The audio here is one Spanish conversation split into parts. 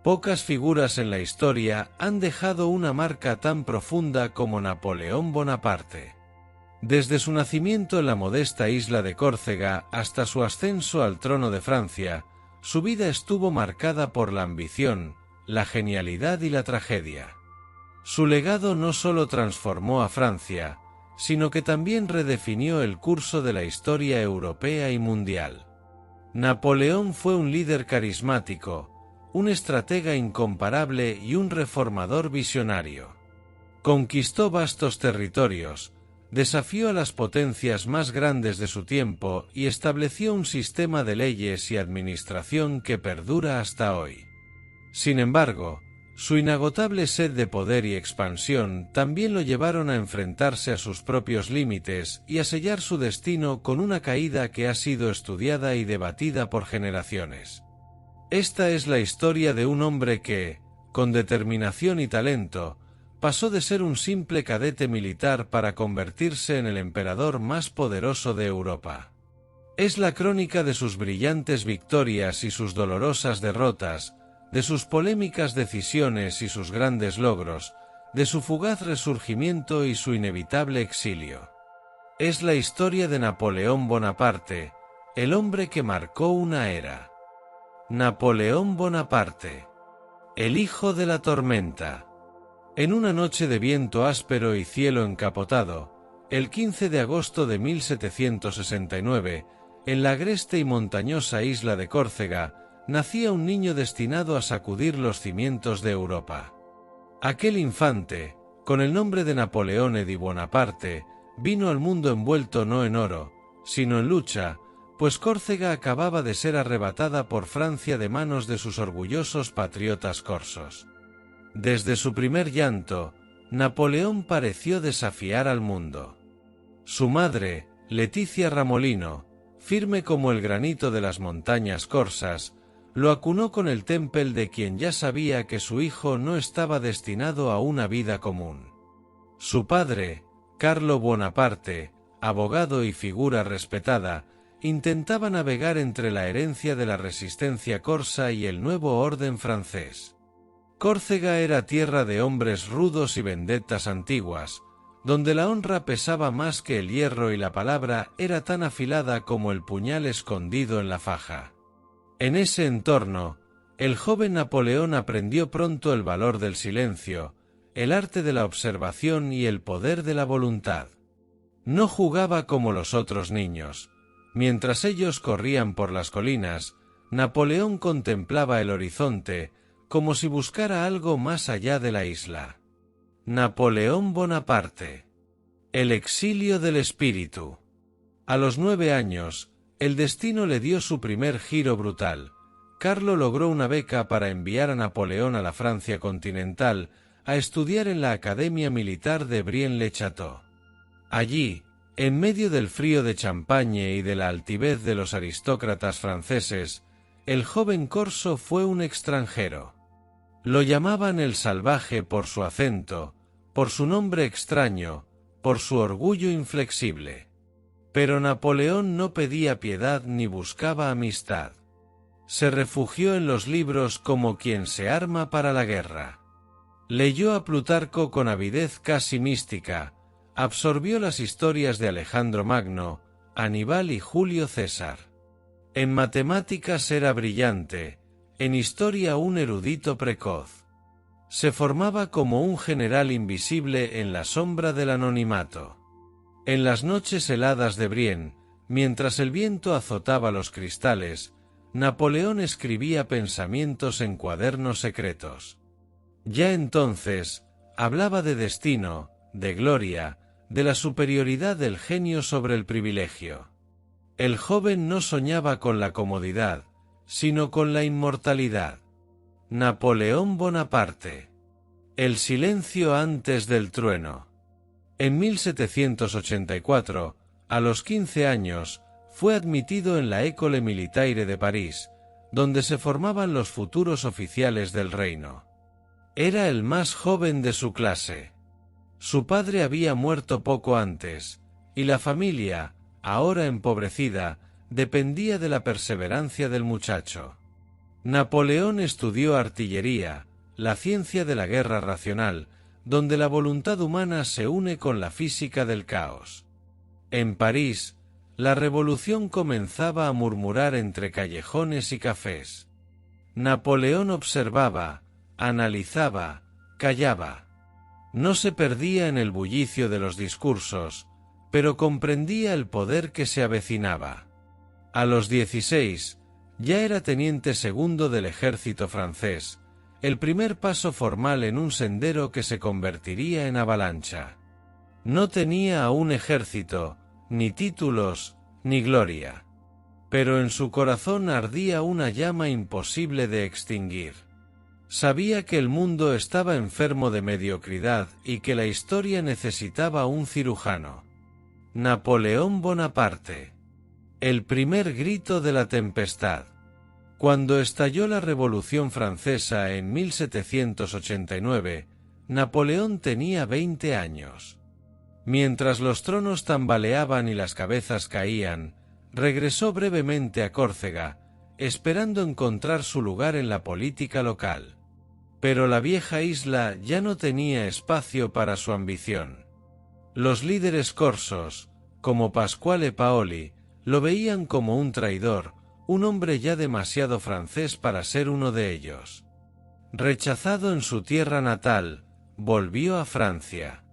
Pocas figuras en la historia han dejado una marca tan profunda como Napoleón Bonaparte. Desde su nacimiento en la modesta isla de Córcega hasta su ascenso al trono de Francia, su vida estuvo marcada por la ambición, la genialidad y la tragedia. Su legado no solo transformó a Francia, sino que también redefinió el curso de la historia europea y mundial. Napoleón fue un líder carismático, un estratega incomparable y un reformador visionario. Conquistó vastos territorios, desafió a las potencias más grandes de su tiempo y estableció un sistema de leyes y administración que perdura hasta hoy. Sin embargo, su inagotable sed de poder y expansión también lo llevaron a enfrentarse a sus propios límites y a sellar su destino con una caída que ha sido estudiada y debatida por generaciones. Esta es la historia de un hombre que, con determinación y talento, pasó de ser un simple cadete militar para convertirse en el emperador más poderoso de Europa. Es la crónica de sus brillantes victorias y sus dolorosas derrotas, de sus polémicas decisiones y sus grandes logros, de su fugaz resurgimiento y su inevitable exilio. Es la historia de Napoleón Bonaparte, el hombre que marcó una era. Napoleón Bonaparte, el hijo de la tormenta. En una noche de viento áspero y cielo encapotado, el 15 de agosto de 1769, en la agreste y montañosa isla de Córcega, nacía un niño destinado a sacudir los cimientos de Europa. Aquel infante, con el nombre de Napoleón Eddie Bonaparte, vino al mundo envuelto no en oro, sino en lucha, pues Córcega acababa de ser arrebatada por Francia de manos de sus orgullosos patriotas corsos. Desde su primer llanto, Napoleón pareció desafiar al mundo. Su madre, Leticia Ramolino, firme como el granito de las montañas corsas, lo acunó con el tempel de quien ya sabía que su hijo no estaba destinado a una vida común. Su padre, Carlo Bonaparte, abogado y figura respetada, intentaba navegar entre la herencia de la resistencia corsa y el nuevo orden francés. Córcega era tierra de hombres rudos y vendettas antiguas, donde la honra pesaba más que el hierro y la palabra era tan afilada como el puñal escondido en la faja. En ese entorno, el joven Napoleón aprendió pronto el valor del silencio, el arte de la observación y el poder de la voluntad. No jugaba como los otros niños. Mientras ellos corrían por las colinas, Napoleón contemplaba el horizonte, como si buscara algo más allá de la isla. Napoleón Bonaparte. El exilio del espíritu. A los 9 años, el destino le dio su primer giro brutal. Carlo logró una beca para enviar a Napoleón a la Francia continental a estudiar en la Academia Militar de Brienne-le-Château. Allí, en medio del frío de Champaña y de la altivez de los aristócratas franceses, el joven corso fue un extranjero. Lo llamaban el salvaje por su acento, por su nombre extraño, por su orgullo inflexible. Pero Napoleón no pedía piedad ni buscaba amistad. Se refugió en los libros como quien se arma para la guerra. Leyó a Plutarco con avidez casi mística, absorbió las historias de Alejandro Magno, Aníbal y Julio César. En matemáticas era brillante, en historia un erudito precoz. Se formaba como un general invisible en la sombra del anonimato. En las noches heladas de Brienne, mientras el viento azotaba los cristales, Napoleón escribía pensamientos en cuadernos secretos. Ya entonces, hablaba de destino, de gloria, de la superioridad del genio sobre el privilegio. El joven no soñaba con la comodidad, sino con la inmortalidad. Napoleón Bonaparte. El silencio antes del trueno. En 1784, a los 15 años, fue admitido en la École Militaire de París, donde se formaban los futuros oficiales del reino. Era el más joven de su clase. Su padre había muerto poco antes, y la familia, ahora empobrecida, dependía de la perseverancia del muchacho. Napoleón estudió artillería, la ciencia de la guerra racional, donde la voluntad humana se une con la física del caos. En París, la revolución comenzaba a murmurar entre callejones y cafés. Napoleón observaba, analizaba, callaba. No se perdía en el bullicio de los discursos, pero comprendía el poder que se avecinaba. A los 16, ya era teniente segundo del ejército francés, el primer paso formal en un sendero que se convertiría en avalancha. No tenía aún ejército, ni títulos, ni gloria. Pero en su corazón ardía una llama imposible de extinguir. Sabía que el mundo estaba enfermo de mediocridad y que la historia necesitaba un cirujano. Napoleón Bonaparte. El primer grito de la tempestad. Cuando estalló la Revolución Francesa en 1789, Napoleón tenía 20 años. Mientras los tronos tambaleaban y las cabezas caían, regresó brevemente a Córcega, esperando encontrar su lugar en la política local. Pero la vieja isla ya no tenía espacio para su ambición. Los líderes corsos, como Pasquale Paoli, lo veían como un traidor, un hombre ya demasiado francés para ser uno de ellos. Rechazado en su tierra natal, volvió a Francia.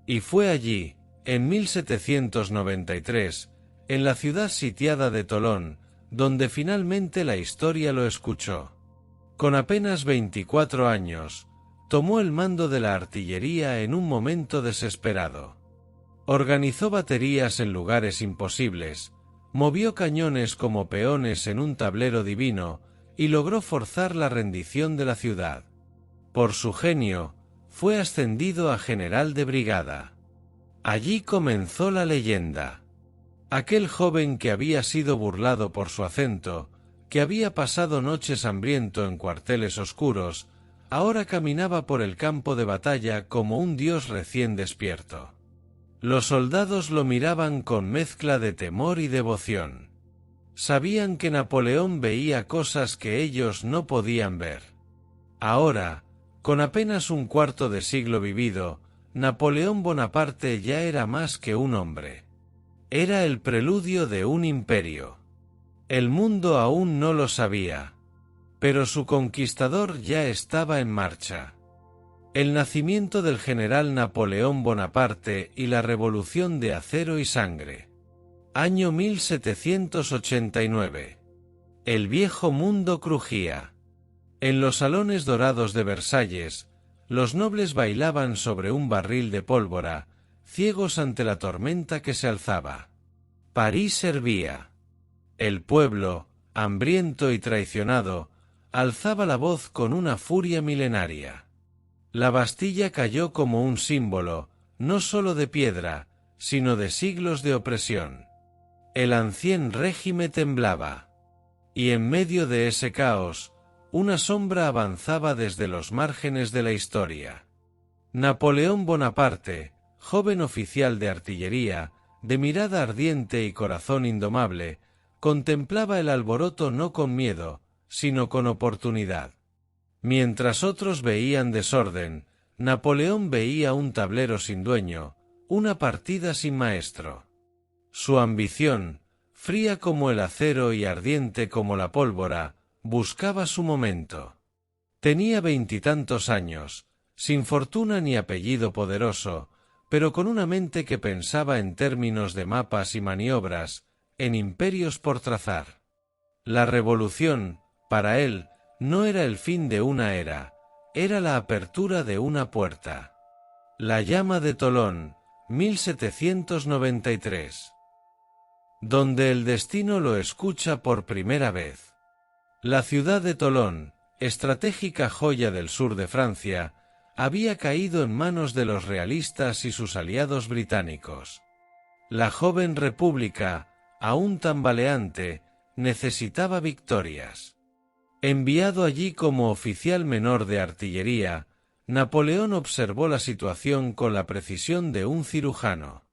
Y fue allí, en 1793, en la ciudad sitiada de Tolón, donde finalmente la historia lo escuchó. Con apenas 24 años, tomó el mando de la artillería en un momento desesperado. Organizó baterías en lugares imposibles, movió cañones como peones en un tablero divino y logró forzar la rendición de la ciudad. Por su genio, fue ascendido a general de brigada. Allí comenzó la leyenda. Aquel joven que había sido burlado por su acento, que había pasado noches hambriento en cuarteles oscuros, ahora caminaba por el campo de batalla como un dios recién despierto. Los soldados lo miraban con mezcla de temor y devoción. Sabían que Napoleón veía cosas que ellos no podían ver. Ahora, con apenas un cuarto de siglo vivido, Napoleón Bonaparte ya era más que un hombre. Era el preludio de un imperio. El mundo aún no lo sabía, pero su conquistador ya estaba en marcha. El nacimiento del general Napoleón Bonaparte y la Revolución de Acero y Sangre. Año 1789. El viejo mundo crujía. En los salones dorados de Versalles, los nobles bailaban sobre un barril de pólvora, ciegos ante la tormenta que se alzaba. París hervía. El pueblo, hambriento y traicionado, alzaba la voz con una furia milenaria. La Bastilla cayó como un símbolo, no sólo de piedra, sino de siglos de opresión. El ancien régimen temblaba. Y en medio de ese caos, una sombra avanzaba desde los márgenes de la historia. Napoleón Bonaparte, joven oficial de artillería, de mirada ardiente y corazón indomable, contemplaba el alboroto no con miedo, sino con oportunidad. Mientras otros veían desorden, Napoleón veía un tablero sin dueño, una partida sin maestro. Su ambición, fría como el acero y ardiente como la pólvora, buscaba su momento. Tenía 20 y tantos años, sin fortuna ni apellido poderoso, pero con una mente que pensaba en términos de mapas y maniobras, en imperios por trazar. La revolución, para él, no era el fin de una era, era la apertura de una puerta. La llama de Tolón, 1793. Donde el destino lo escucha por primera vez. La ciudad de Tolón, estratégica joya del sur de Francia, había caído en manos de los realistas y sus aliados británicos. La joven república, aún tambaleante, necesitaba victorias. Enviado allí como oficial menor de artillería, Napoleón observó la situación con la precisión de un cirujano.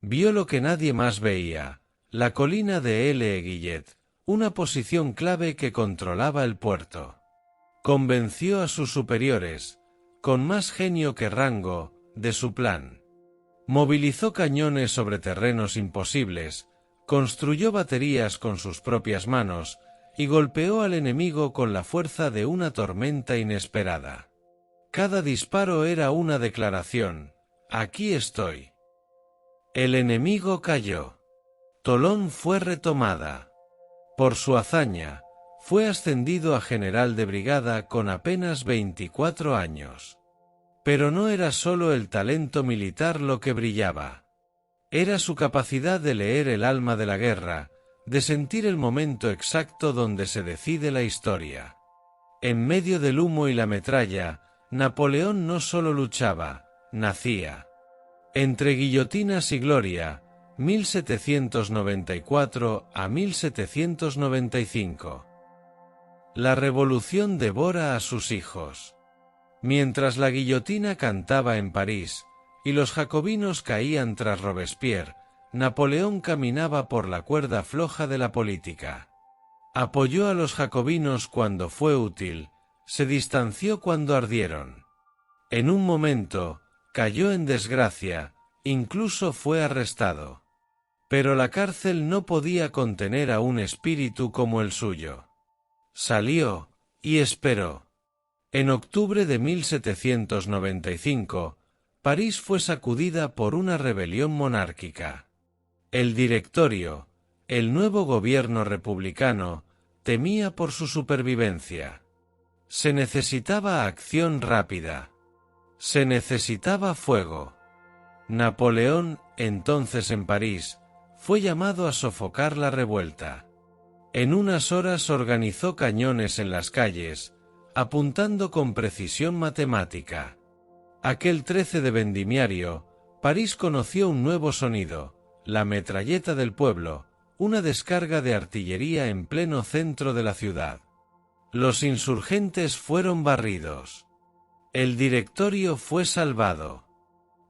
Vio lo que nadie más veía, la colina de L'Aiguillette, una posición clave que controlaba el puerto. Convenció a sus superiores, con más genio que rango, de su plan. Movilizó cañones sobre terrenos imposibles, construyó baterías con sus propias manos y golpeó al enemigo con la fuerza de una tormenta inesperada. Cada disparo era una declaración: aquí estoy. El enemigo cayó. Tolón fue retomada. Por su hazaña, fue ascendido a general de brigada con apenas 24 años. Pero no era solo el talento militar lo que brillaba. Era su capacidad de leer el alma de la guerra, de sentir el momento exacto donde se decide la historia. En medio del humo y la metralla, Napoleón no solo luchaba, nacía. Entre guillotinas y gloria, 1794 a 1795. La revolución devora a sus hijos. Mientras la guillotina cantaba en París, y los jacobinos caían tras Robespierre, Napoleón caminaba por la cuerda floja de la política. Apoyó a los jacobinos cuando fue útil, se distanció cuando ardieron. En un momento, cayó en desgracia, incluso fue arrestado. Pero la cárcel no podía contener a un espíritu como el suyo. Salió, y esperó. En octubre de 1795, París fue sacudida por una rebelión monárquica. El Directorio, el nuevo gobierno republicano, temía por su supervivencia. Se necesitaba acción rápida. Se necesitaba fuego. Napoleón, entonces en París, fue llamado a sofocar la revuelta. En unas horas organizó cañones en las calles, apuntando con precisión matemática. Aquel 13 de Vendimiario, París conoció un nuevo sonido, la metralleta del pueblo, una descarga de artillería en pleno centro de la ciudad. Los insurgentes fueron barridos. El Directorio fue salvado.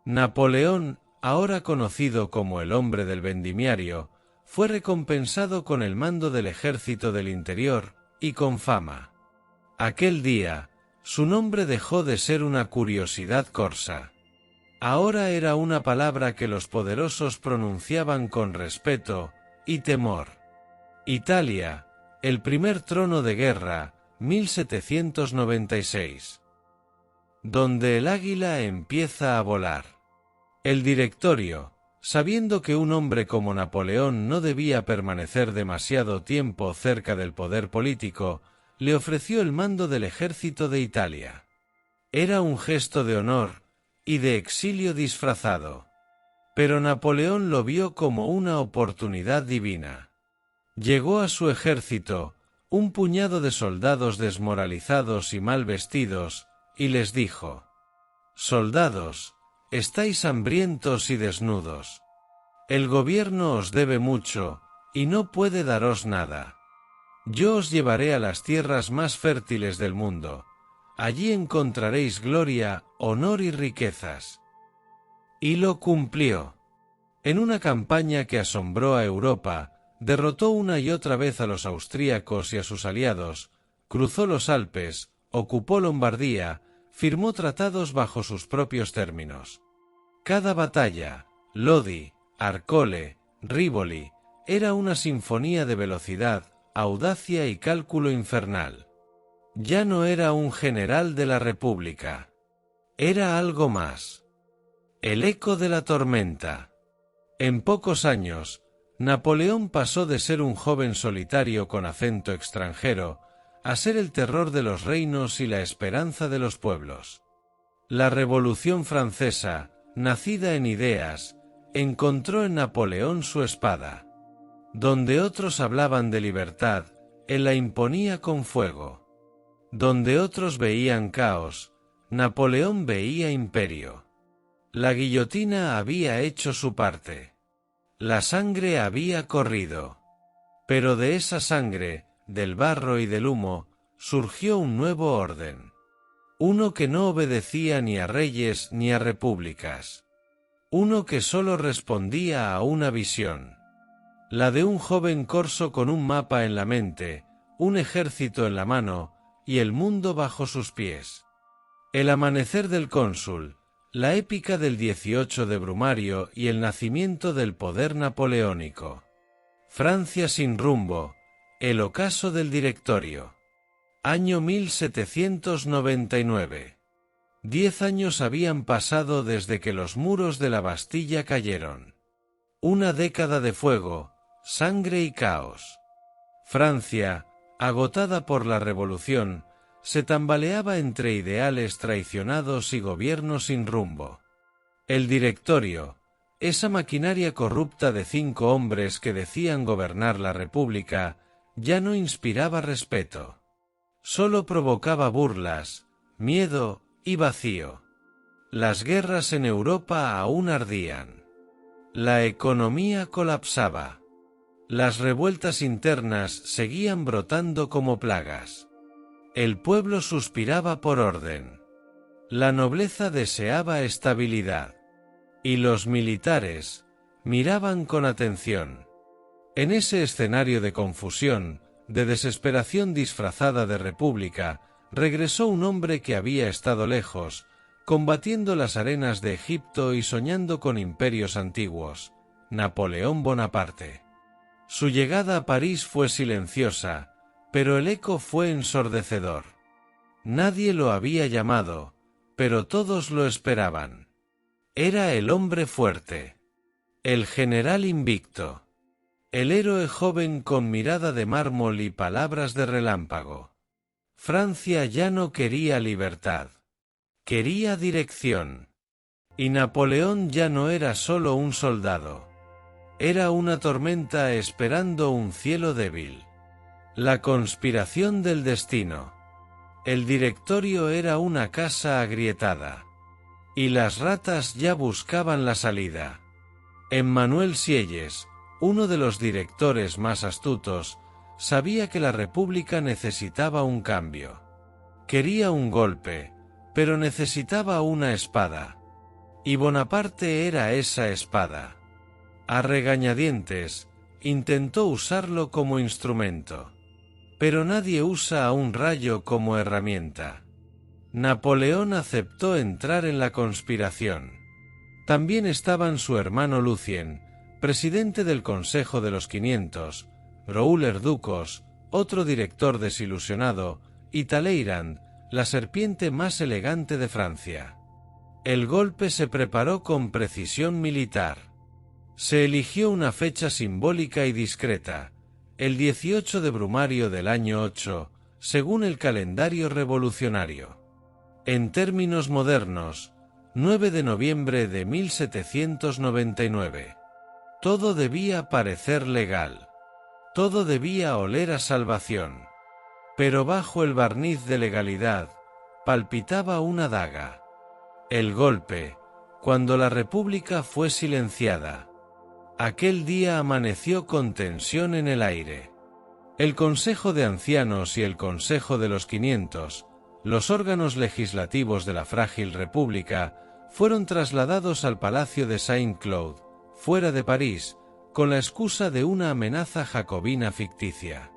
Napoleón, ahora conocido como el hombre del Vendimiario, fue recompensado con el mando del Ejército del Interior, y con fama. Aquel día, su nombre dejó de ser una curiosidad corsa. Ahora era una palabra que los poderosos pronunciaban con respeto y temor. Italia, el primer trono de guerra, 1796. Donde el águila empieza a volar. El Directorio, sabiendo que un hombre como Napoleón no debía permanecer demasiado tiempo cerca del poder político, le ofreció el mando del ejército de Italia. Era un gesto de honor y de exilio disfrazado. Pero Napoleón lo vio como una oportunidad divina. Llegó a su ejército, un puñado de soldados desmoralizados y mal vestidos, y les dijo: «Soldados, estáis hambrientos y desnudos. El gobierno os debe mucho, y no puede daros nada. Yo os llevaré a las tierras más fértiles del mundo. Allí encontraréis gloria, honor y riquezas». Y lo cumplió. En una campaña que asombró a Europa, derrotó una y otra vez a los austríacos y a sus aliados, cruzó los Alpes, ocupó Lombardía, firmó tratados bajo sus propios términos. Cada batalla, Lodi, Arcole, Rivoli, era una sinfonía de velocidad, audacia y cálculo infernal. Ya no era un general de la República. Era algo más. El eco de la tormenta. En pocos años, Napoleón pasó de ser un joven solitario con acento extranjero a ser el terror de los reinos y la esperanza de los pueblos. La Revolución Francesa, nacida en ideas, encontró en Napoleón su espada. Donde otros hablaban de libertad, él la imponía con fuego. Donde otros veían caos, Napoleón veía imperio. La guillotina había hecho su parte. La sangre había corrido. Pero de esa sangre, del barro y del humo, surgió un nuevo orden. Uno que no obedecía ni a reyes ni a repúblicas. Uno que solo respondía a una visión. la de un joven corso con un mapa en la mente, un ejército en la mano, y el mundo bajo sus pies. El amanecer del cónsul, la épica del 18 de Brumario y el nacimiento del poder napoleónico. Francia sin rumbo, el ocaso del Directorio. Año 1799. 10 años habían pasado desde que los muros de la Bastilla cayeron. Una década de fuego, sangre y caos. Francia, agotada por la revolución, se tambaleaba entre ideales traicionados y gobierno sin rumbo. El Directorio, esa maquinaria corrupta de 5 hombres que decían gobernar la República, ya no inspiraba respeto. Solo provocaba burlas, miedo y vacío. Las guerras en Europa aún ardían. La economía colapsaba. Las revueltas internas seguían brotando como plagas. El pueblo suspiraba por orden. La nobleza deseaba estabilidad. Y los militares miraban con atención. En ese escenario de confusión, de desesperación disfrazada de república, regresó un hombre que había estado lejos, combatiendo las arenas de Egipto y soñando con imperios antiguos, Napoleón Bonaparte. Su llegada a París fue silenciosa, pero el eco fue ensordecedor. Nadie lo había llamado, pero todos lo esperaban. Era el hombre fuerte, el general invicto, el héroe joven con mirada de mármol y palabras de relámpago. Francia ya no quería libertad, quería dirección. Y Napoleón ya no era solo un soldado. Era una tormenta esperando un cielo débil. La conspiración del destino. El Directorio era una casa agrietada. Y las ratas ya buscaban la salida. Emmanuel Sieyes, uno de los directores más astutos, sabía que la República necesitaba un cambio. Quería un golpe, pero necesitaba una espada. Y Bonaparte era esa espada. A regañadientes, intentó usarlo como instrumento. Pero nadie usa a un rayo como herramienta. Napoleón aceptó entrar en la conspiración. También estaban su hermano Lucien, presidente del Consejo de los 500, Rouler Ducos, otro director desilusionado, y Talleyrand, la serpiente más elegante de Francia. El golpe se preparó con precisión militar. Se eligió una fecha simbólica y discreta, el 18 de Brumario del año 8, según el calendario revolucionario. En términos modernos, 9 de noviembre de 1799. Todo debía parecer legal. Todo debía oler a salvación. Pero bajo el barniz de legalidad, palpitaba una daga. El golpe, cuando la República fue silenciada. Aquel día amaneció con tensión en el aire. El Consejo de Ancianos y el Consejo de los 500, los órganos legislativos de la frágil República, fueron trasladados al Palacio de Saint-Cloud, fuera de París, con la excusa de una amenaza jacobina ficticia.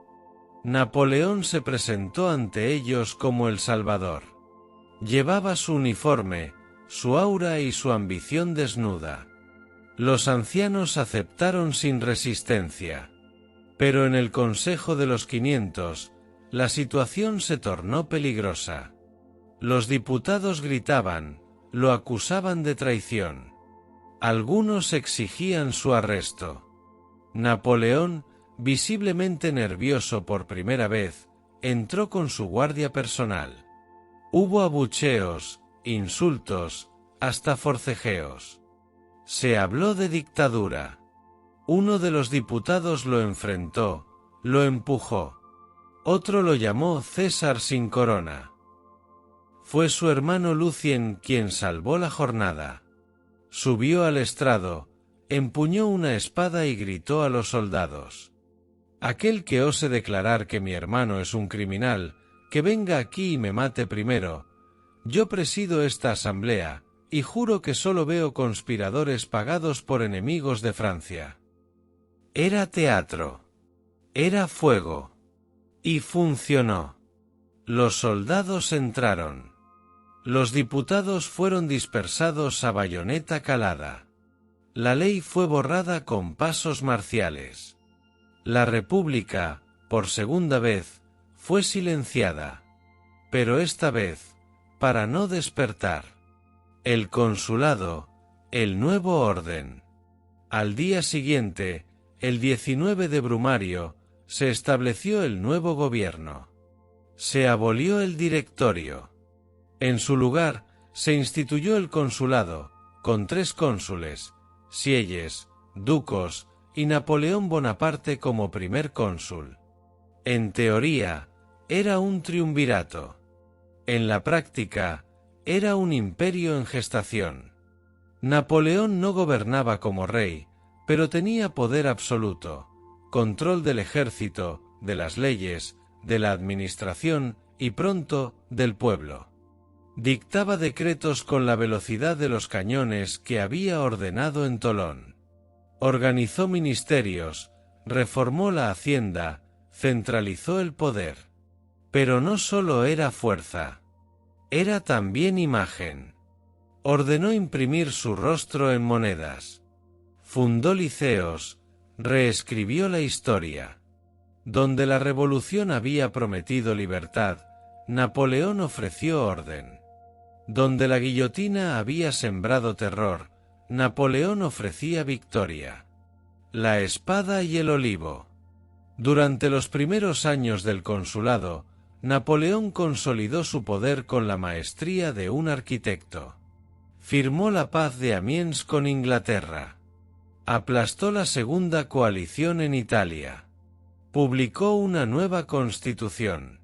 Napoleón se presentó ante ellos como el Salvador. Llevaba su uniforme, su aura y su ambición desnuda. Los ancianos aceptaron sin resistencia. Pero en el Consejo de los 500, la situación se tornó peligrosa. Los diputados gritaban, lo acusaban de traición. Algunos exigían su arresto. Napoleón, visiblemente nervioso por primera vez, entró con su guardia personal. Hubo abucheos, insultos, hasta forcejeos. Se habló de dictadura. Uno de los diputados lo enfrentó, lo empujó. Otro lo llamó César sin corona. Fue su hermano Lucien quien salvó la jornada. Subió al estrado, empuñó una espada y gritó a los soldados: «Aquel que ose declarar que mi hermano es un criminal, que venga aquí y me mate primero. Yo presido esta asamblea, y juro que solo veo conspiradores pagados por enemigos de Francia». Era teatro. Era fuego. Y funcionó. Los soldados entraron. Los diputados fueron dispersados a bayoneta calada. La ley fue borrada con pasos marciales. La República, por segunda vez, fue silenciada. Pero esta vez, para no despertar. El consulado, el nuevo orden. Al día siguiente, el 19 de Brumario, se estableció el nuevo gobierno. Se abolió el directorio. En su lugar, se instituyó el consulado, con 3 cónsules, Sieyes, Ducos y Napoleón Bonaparte como primer cónsul. En teoría, era un triunvirato. En la práctica, era un imperio en gestación. Napoleón no gobernaba como rey, pero tenía poder absoluto, control del ejército, de las leyes, de la administración y pronto, del pueblo. Dictaba decretos con la velocidad de los cañones que había ordenado en Tolón. Organizó ministerios, reformó la hacienda, centralizó el poder. Pero no solo era fuerza. Era también imagen. Ordenó imprimir su rostro en monedas. Fundó liceos, reescribió la historia. Donde la revolución había prometido libertad, Napoleón ofreció orden. Donde la guillotina había sembrado terror, Napoleón ofrecía victoria. La espada y el olivo. Durante los primeros años del consulado, Napoleón consolidó su poder con la maestría de un arquitecto. Firmó la paz de Amiens con Inglaterra. Aplastó la segunda coalición en Italia. Publicó una nueva constitución.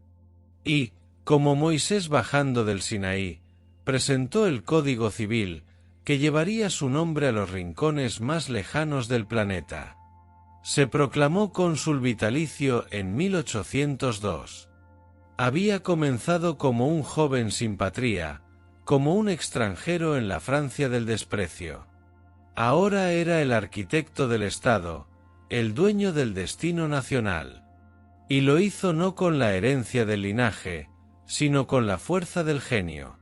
Y, como Moisés bajando del Sinaí, presentó el Código Civil, que llevaría su nombre a los rincones más lejanos del planeta. Se proclamó cónsul vitalicio en 1802. Había comenzado como un joven sin patria, como un extranjero en la Francia del desprecio. Ahora era el arquitecto del Estado, el dueño del destino nacional. Y lo hizo no con la herencia del linaje, sino con la fuerza del genio.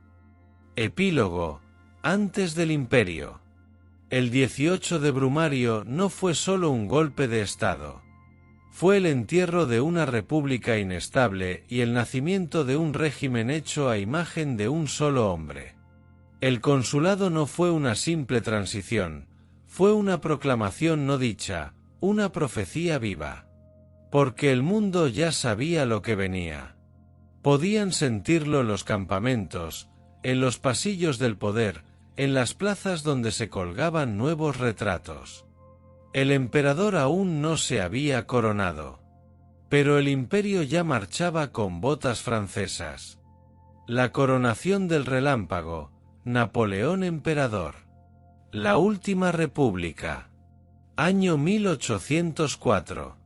Epílogo. Antes del imperio. El 18 de Brumario no fue solo un golpe de Estado. Fue el entierro de una república inestable y el nacimiento de un régimen hecho a imagen de un solo hombre. El consulado no fue una simple transición, fue una proclamación no dicha, una profecía viva. Porque el mundo ya sabía lo que venía. Podían sentirlo en los campamentos, en los pasillos del poder, en las plazas donde se colgaban nuevos retratos. El emperador aún no se había coronado. Pero el imperio ya marchaba con botas francesas. La coronación del relámpago, Napoleón emperador. La última república. Año 1804.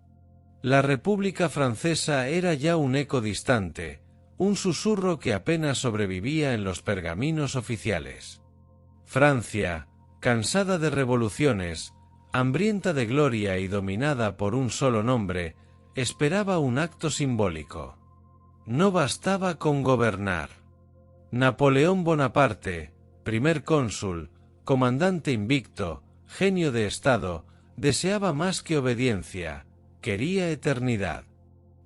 La República Francesa era ya un eco distante, un susurro que apenas sobrevivía en los pergaminos oficiales. Francia, cansada de revoluciones, hambrienta de gloria y dominada por un solo nombre, esperaba un acto simbólico. No bastaba con gobernar. Napoleón Bonaparte, primer cónsul, comandante invicto, genio de Estado, deseaba más que obediencia, quería eternidad.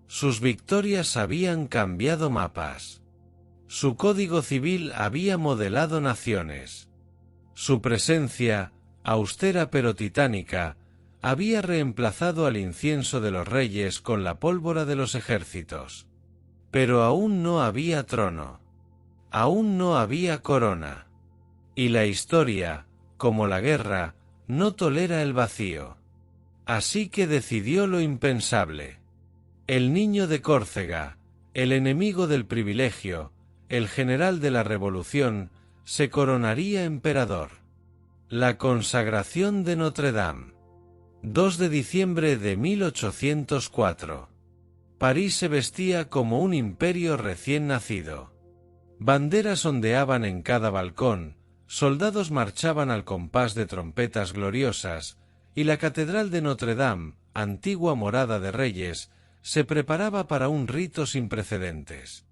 Sus victorias habían cambiado mapas. Su código civil había modelado naciones. Su presencia, austera pero titánica, había reemplazado al incienso de los reyes con la pólvora de los ejércitos. Pero aún no había trono. Aún no había corona. Y la historia, como la guerra, no tolera el vacío. Así que decidió lo impensable. El niño de Córcega, el enemigo del privilegio, el general de la revolución, se coronaría emperador. La consagración de Notre Dame. 2 de diciembre de 1804. París se vestía como un imperio recién nacido. Banderas ondeaban en cada balcón, soldados marchaban al compás de trompetas gloriosas, y la catedral de Notre Dame, antigua morada de reyes, se preparaba para un rito sin precedentes.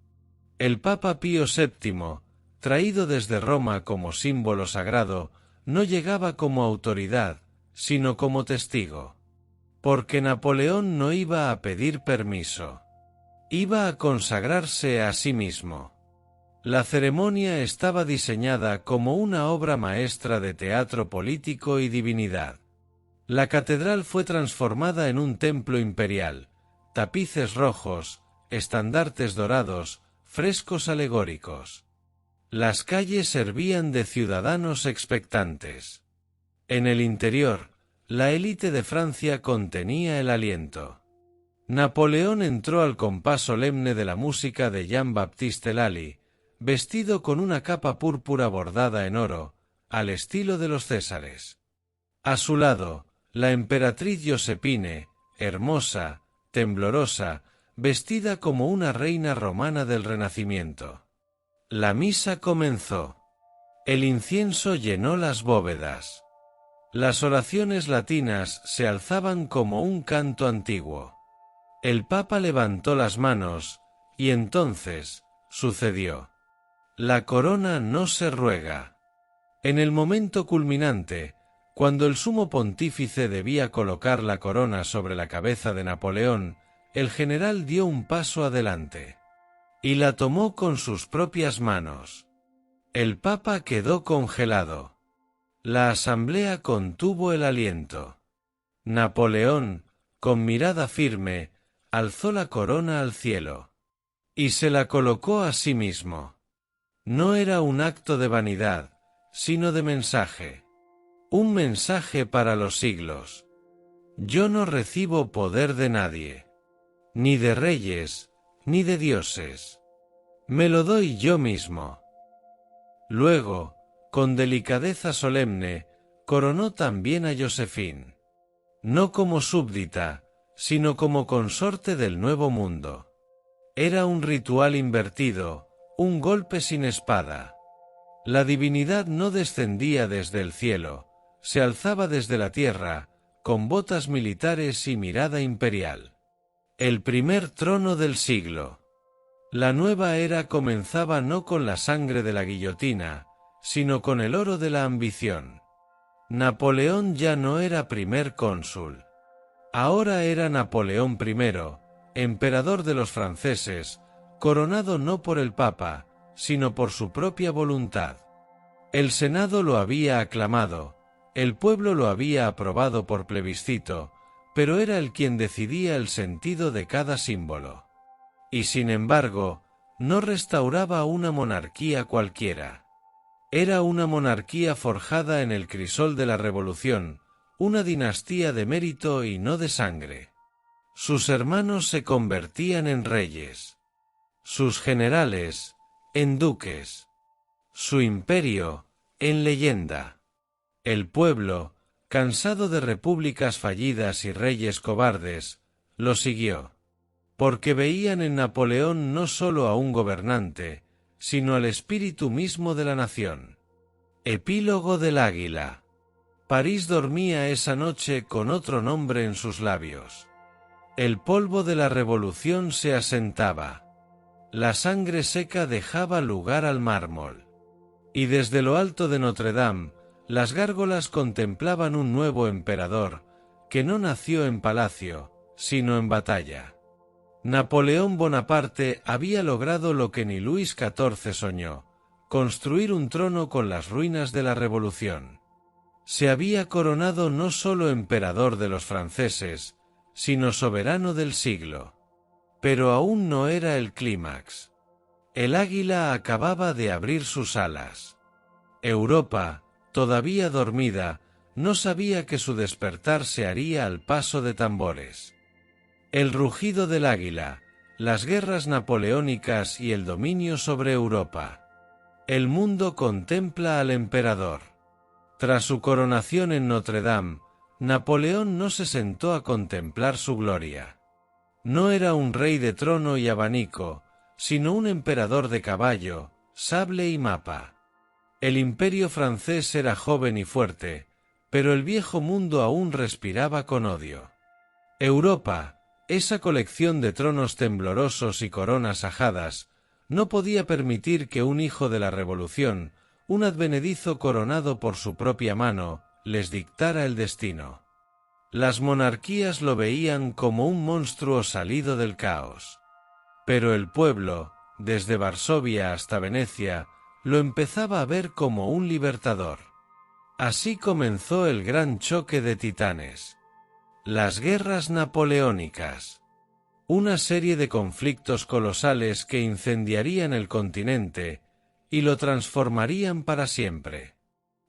El Papa Pío VII, traído desde Roma como símbolo sagrado, no llegaba como autoridad, sino como testigo. Porque Napoleón no iba a pedir permiso. Iba a consagrarse a sí mismo. La ceremonia estaba diseñada como una obra maestra de teatro político y divinidad. La catedral fue transformada en un templo imperial, tapices rojos, estandartes dorados, frescos alegóricos. Las calles servían de ciudadanos expectantes. En el interior, la élite de Francia contenía el aliento. Napoleón entró al compás solemne de la música de Jean-Baptiste Lally, vestido con una capa púrpura bordada en oro, al estilo de los Césares. A su lado, la emperatriz Josepine, hermosa, temblorosa, vestida como una reina romana del Renacimiento. La misa comenzó. El incienso llenó las bóvedas. Las oraciones latinas se alzaban como un canto antiguo. El Papa levantó las manos, y entonces, sucedió. La corona no se ruega. En el momento culminante, cuando el sumo pontífice debía colocar la corona sobre la cabeza de Napoleón, el general dio un paso adelante. Y la tomó con sus propias manos. El Papa quedó congelado. La asamblea contuvo el aliento. Napoleón, con mirada firme, alzó la corona al cielo. Y se la colocó a sí mismo. No era un acto de vanidad, sino de mensaje. Un mensaje para los siglos. Yo no recibo poder de nadie. Ni de reyes, ni de dioses. Me lo doy yo mismo. Luego, con delicadeza solemne, coronó también a Josephine. No como súbdita, sino como consorte del Nuevo Mundo. Era un ritual invertido, un golpe sin espada. La divinidad no descendía desde el cielo, se alzaba desde la tierra, con botas militares y mirada imperial. El primer trono del siglo. La nueva era comenzaba no con la sangre de la guillotina, sino con el oro de la ambición. Napoleón ya no era primer cónsul. Ahora era Napoleón I, emperador de los franceses, coronado no por el Papa, sino por su propia voluntad. El Senado lo había aclamado, el pueblo lo había aprobado por plebiscito, pero era él quien decidía el sentido de cada símbolo. Y sin embargo, no restauraba una monarquía cualquiera. Era una monarquía forjada en el crisol de la Revolución, una dinastía de mérito y no de sangre. Sus hermanos se convertían en reyes. Sus generales, en duques. Su imperio, en leyenda. El pueblo, cansado de repúblicas fallidas y reyes cobardes, lo siguió. Porque veían en Napoleón no solo a un gobernante, sino al espíritu mismo de la nación. Epílogo del Águila. París dormía esa noche con otro nombre en sus labios. El polvo de la revolución se asentaba. La sangre seca dejaba lugar al mármol. Y desde lo alto de Notre Dame, las gárgolas contemplaban un nuevo emperador, que no nació en palacio, sino en batalla. Napoleón Bonaparte había logrado lo que ni Luis XIV soñó, construir un trono con las ruinas de la Revolución. Se había coronado no solo emperador de los franceses, sino soberano del siglo. Pero aún no era el clímax. El águila acababa de abrir sus alas. Europa, todavía dormida, no sabía que su despertar se haría al paso de tambores. El rugido del águila, las guerras napoleónicas y el dominio sobre Europa. El mundo contempla al emperador. Tras su coronación en Notre Dame, Napoleón no se sentó a contemplar su gloria. No era un rey de trono y abanico, sino un emperador de caballo, sable y mapa. El imperio francés era joven y fuerte, pero el viejo mundo aún respiraba con odio. Europa, esa colección de tronos temblorosos y coronas ajadas, no podía permitir que un hijo de la Revolución, un advenedizo coronado por su propia mano, les dictara el destino. Las monarquías lo veían como un monstruo salido del caos. Pero el pueblo, desde Varsovia hasta Venecia, lo empezaba a ver como un libertador. Así comenzó el gran choque de titanes. Las guerras napoleónicas. Una serie de conflictos colosales que incendiarían el continente y lo transformarían para siempre.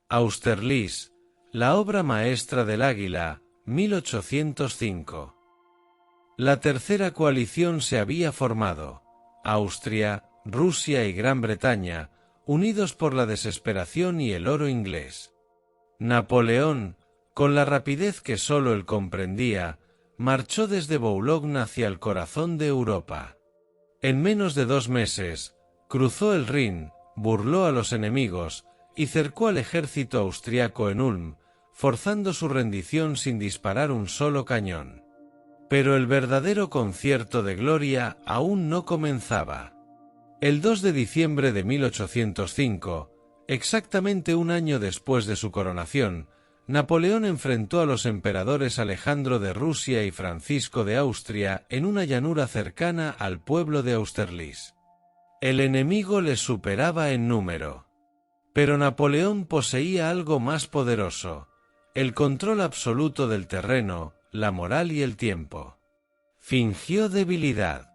Austerlitz, la obra maestra del Águila, 1805. La tercera coalición se había formado. Austria, Rusia y Gran Bretaña, unidos por la desesperación y el oro inglés. Napoleón, con la rapidez que sólo él comprendía, marchó desde Boulogne hacia el corazón de Europa. En menos de 2 meses, cruzó el Rin, burló a los enemigos y cercó al ejército austriaco en Ulm, forzando su rendición sin disparar un solo cañón. Pero el verdadero concierto de gloria aún no comenzaba. El 2 de diciembre de 1805, exactamente un año después de su coronación, Napoleón enfrentó a los emperadores Alejandro de Rusia y Francisco de Austria en una llanura cercana al pueblo de Austerlitz. El enemigo les superaba en número. Pero Napoleón poseía algo más poderoso: el control absoluto del terreno, la moral y el tiempo. Fingió debilidad.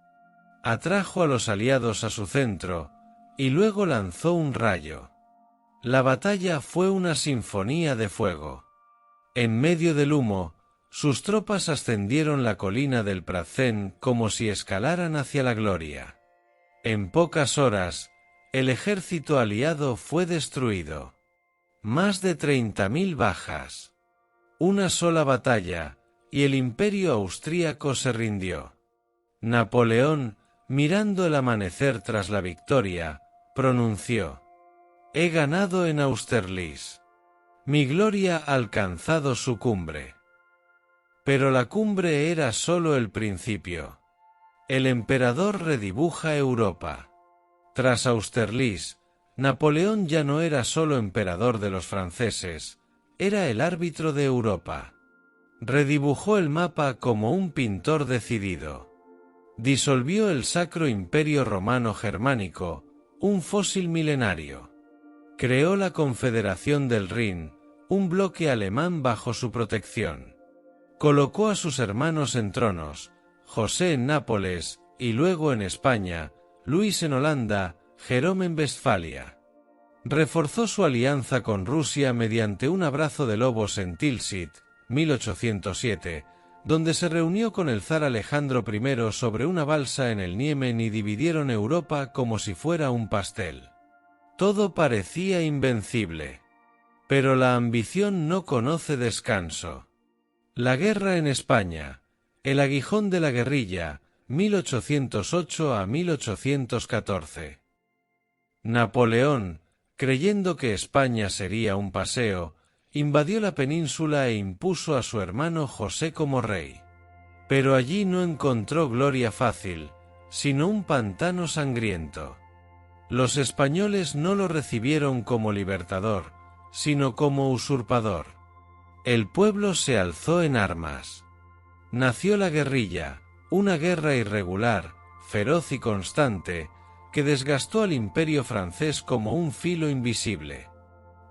Atrajo a los aliados a su centro, y luego lanzó un rayo. La batalla fue una sinfonía de fuego. En medio del humo, sus tropas ascendieron la colina del Pratzen como si escalaran hacia la gloria. En pocas horas, el ejército aliado fue destruido. Más de 30.000 bajas. Una sola batalla, y el imperio austríaco se rindió. Napoleón, mirando el amanecer tras la victoria, pronunció: «He ganado en Austerlitz. Mi gloria ha alcanzado su cumbre». Pero la cumbre era solo el principio. El emperador redibuja Europa. Tras Austerlitz, Napoleón ya no era solo emperador de los franceses, era el árbitro de Europa. Redibujó el mapa como un pintor decidido. Disolvió el Sacro Imperio Romano Germánico, un fósil milenario. Creó la Confederación del Rin, un bloque alemán bajo su protección. Colocó a sus hermanos en tronos, José en Nápoles, y luego en España, Luis en Holanda, Jerome en Westfalia. Reforzó su alianza con Rusia mediante un abrazo de lobos en Tilsit, 1807, donde se reunió con el zar Alejandro I sobre una balsa en el Niemen y dividieron Europa como si fuera un pastel. Todo parecía invencible. Pero la ambición no conoce descanso. La guerra en España, el aguijón de la guerrilla, 1808 a 1814. Napoleón, creyendo que España sería un paseo, invadió la península e impuso a su hermano José como rey. Pero allí no encontró gloria fácil, sino un pantano sangriento. Los españoles no lo recibieron como libertador, sino como usurpador. El pueblo se alzó en armas. Nació la guerrilla, una guerra irregular, feroz y constante, que desgastó al imperio francés como un filo invisible.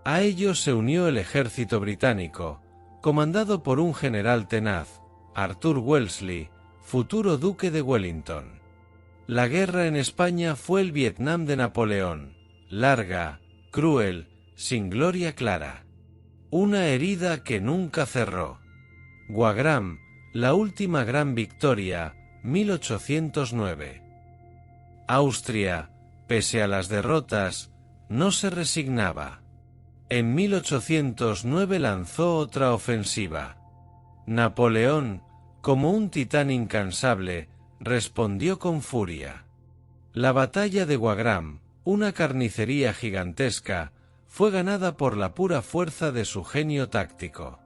A ello se unió el ejército británico, comandado por un general tenaz, Arthur Wellesley, futuro duque de Wellington. La guerra en España fue el Vietnam de Napoleón, larga, cruel, sin gloria clara. Una herida que nunca cerró. Wagram, la última gran victoria, 1809. Austria, pese a las derrotas, no se resignaba. En 1809 lanzó otra ofensiva. Napoleón, como un titán incansable, respondió con furia. La batalla de Wagram, una carnicería gigantesca, fue ganada por la pura fuerza de su genio táctico.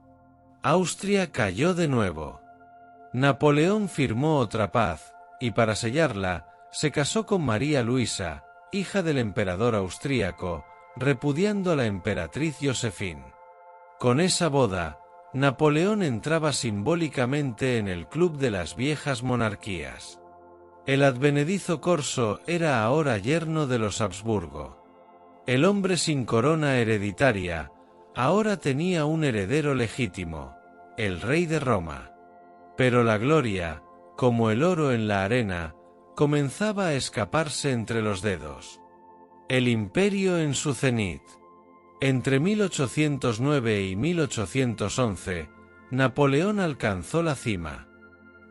Austria cayó de nuevo. Napoleón firmó otra paz, y para sellarla, se casó con María Luisa, hija del emperador austríaco, repudiando a la emperatriz Josephine. Con esa boda, Napoleón entraba simbólicamente en el club de las viejas monarquías. El advenedizo corso era ahora yerno de los Habsburgo. El hombre sin corona hereditaria, ahora tenía un heredero legítimo, el rey de Roma. Pero la gloria, como el oro en la arena, comenzaba a escaparse entre los dedos. El imperio en su cenit. Entre 1809 y 1811, Napoleón alcanzó la cima.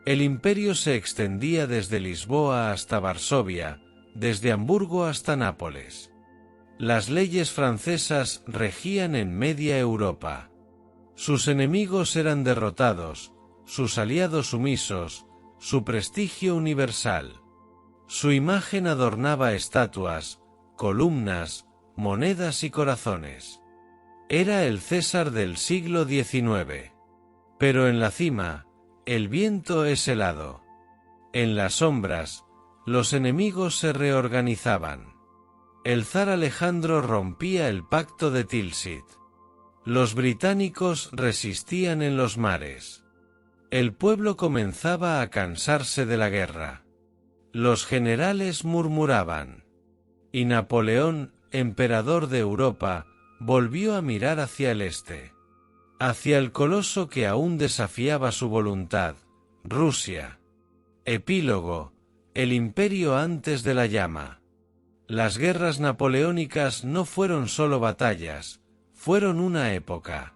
El imperio se extendía desde Lisboa hasta Varsovia, desde Hamburgo hasta Nápoles. Las leyes francesas regían en media Europa. Sus enemigos eran derrotados, sus aliados sumisos, su prestigio universal. Su imagen adornaba estatuas, columnas, monedas y corazones. Era el César del siglo XIX. Pero en la cima, el viento es helado. En las sombras, los enemigos se reorganizaban. El zar Alejandro rompía el pacto de Tilsit. Los británicos resistían en los mares. El pueblo comenzaba a cansarse de la guerra. Los generales murmuraban. Y Napoleón, emperador de Europa, volvió a mirar hacia el este. Hacia el coloso que aún desafiaba su voluntad, Rusia. Epílogo: el imperio antes de la llama. Las guerras napoleónicas no fueron solo batallas, fueron una época.